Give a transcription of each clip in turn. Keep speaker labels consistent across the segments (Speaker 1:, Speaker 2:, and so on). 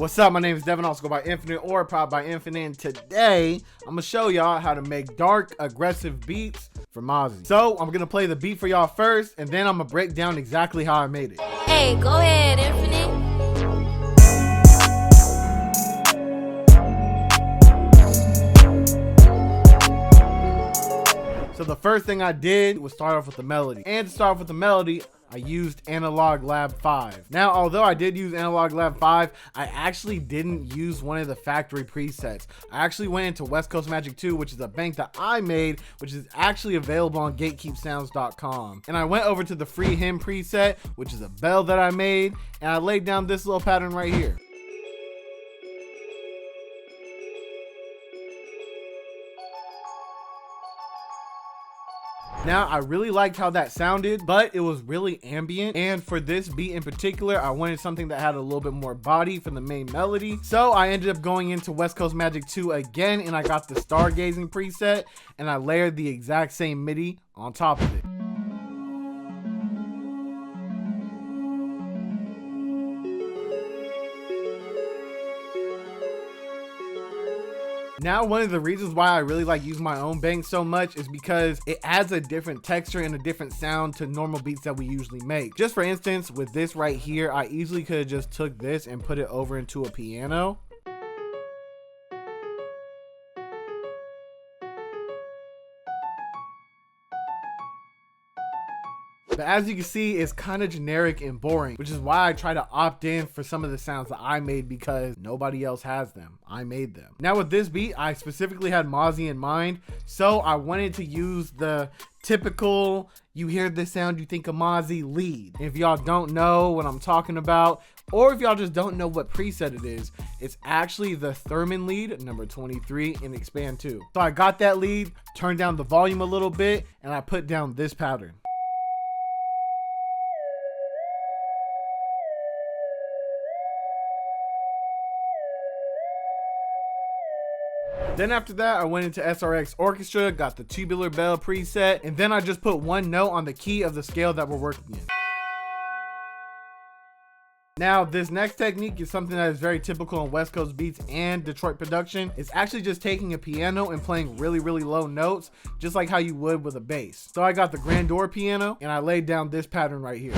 Speaker 1: What's up? My name is Devin, also go by Infinite or Powered by Infinite, and today I'm gonna show y'all how to make dark, aggressive beats for Mozzy. So I'm gonna play the beat for y'all first, and then I'm gonna break down exactly how I made it.
Speaker 2: Hey, go ahead, Infinite.
Speaker 1: So the first thing I did was start off with the melody. And to start off with the melody, I used Analog Lab 5. Now, although I did use Analog Lab 5, I actually didn't use one of the factory presets. I actually went into West Coast Magic 2, which is a bank that I made, which is actually available on gatekeepsounds.com. And I went over to the free hymn preset, which is a bell that I made, and I laid down this little pattern right here. Now, I really liked how that sounded, but it was really ambient. And for this beat in particular, I wanted something that had a little bit more body for the main melody. So I ended up going into West Coast Magic 2 again, and I got the stargazing preset, and I layered the exact same MIDI on top of it. Now, one of the reasons why I really like using my own bank so much is because it adds a different texture and a different sound to normal beats that we usually make. Just for instance, with this right here, I easily could have just took this and put it over into a piano. But as you can see, it's kind of generic and boring, which is why I try to opt in for some of the sounds that I made because nobody else has them. I made them. Now with this beat, I specifically had Mozzy in mind, so I wanted to use the typical, you hear this sound, you think of Mozzy lead. If y'all don't know what I'm talking about, or if y'all just don't know what preset it is, it's actually the Thurman lead, number 23 in Expand 2. So I got that lead, turned down the volume a little bit, and I put down this pattern. Then after that, I went into SRX Orchestra, got the tubular bell preset, and then I just put one note on the key of the scale that we're working in. Now, this next technique is something that is very typical in West Coast beats and Detroit production. It's actually just taking a piano and playing really, really low notes, just like how you would with a bass. So I got the Grandeur piano, and I laid down this pattern right here.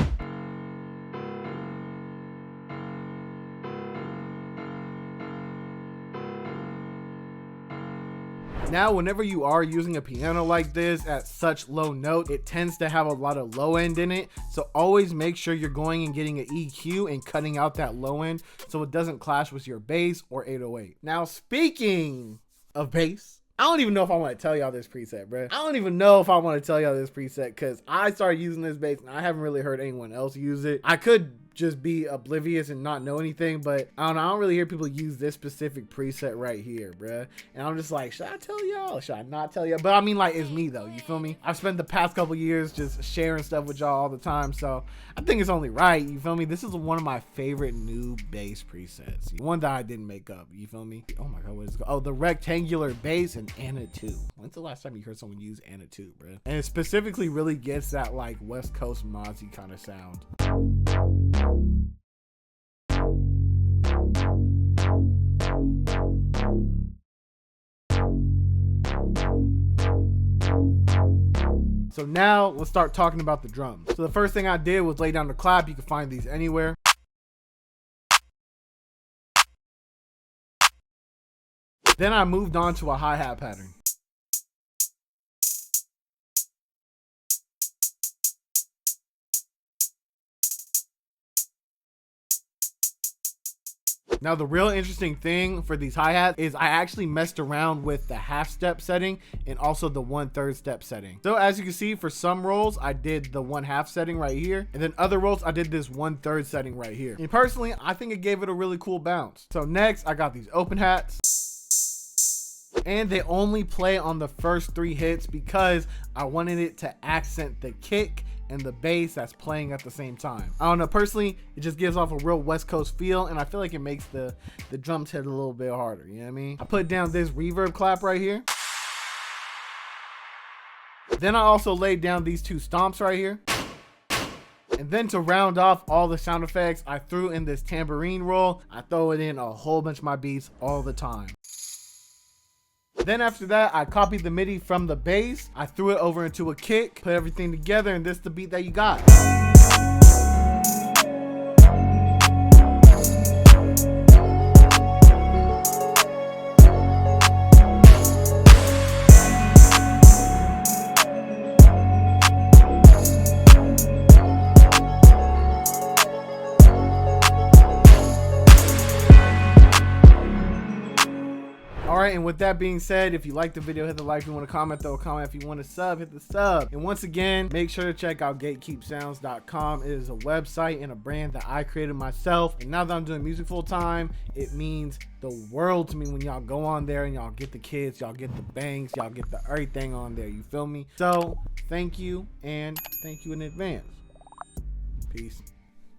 Speaker 1: Now, whenever you are using a piano like this at such low note, it tends to have a lot of low end in it. So always make sure you're going and getting an EQ and cutting out that low end so it doesn't clash with your bass or 808. Now, speaking of bass, I don't even know if I want to tell y'all this preset, bro. I don't even know if I want to tell y'all this preset because I started using this bass and I haven't really heard anyone else use it. I could just be oblivious and not know anything, but I don't know, I don't really hear people use this specific preset right here, bruh. And I'm just like, should I tell y'all? Should I not tell y'all? But I mean, like, it's me though, you feel me? I've spent the past couple years just sharing stuff with y'all all the time, so I think it's only right, you feel me? This is one of my favorite new bass presets, one that I didn't make up, you feel me? Oh my god, what is it called? Oh, the rectangular bass and Anna 2. When's the last time you heard someone use Anna 2, bruh? And it specifically really gets that like West Coast Mozzy kind of sound. So now let's start talking about the drums. So the first thing I did was lay down the clap. You can find these anywhere. Then I moved on to a hi-hat pattern. Now, the real interesting thing for these hi-hats is I actually messed around with the half step setting and also the 1/3 step setting. So as you can see, for some rolls, I did the 1/2 setting right here. And then other rolls, I did this 1/3 setting right here. And personally, I think it gave it a really cool bounce. So next, I got these open hats. And they only play on the first 3 hits because I wanted it to accent the kick and the bass that's playing at the same time. I don't know, personally, it just gives off a real West Coast feel, and I feel like it makes the drums hit a little bit harder, you know what I mean? I put down this reverb clap right here. Then I also laid down these 2 stomps right here. And then to round off all the sound effects, I threw in this tambourine roll. I throw it in a whole bunch of my beats all the time. Then after that, I copied the MIDI from the bass. I threw it over into a kick, put everything together, and this is the beat that you got. Alright, and with that being said, if you like the video, hit the like. If you want to comment, throw a comment. If you want to sub, hit the sub. And once again, make sure to check out gatekeepsounds.com. It is a website and a brand that I created myself. And now that I'm doing music full time, it means the world to me when y'all go on there and y'all get the kids, y'all get the bangs, y'all get the everything on there. You feel me? So thank you, and thank you in advance. Peace.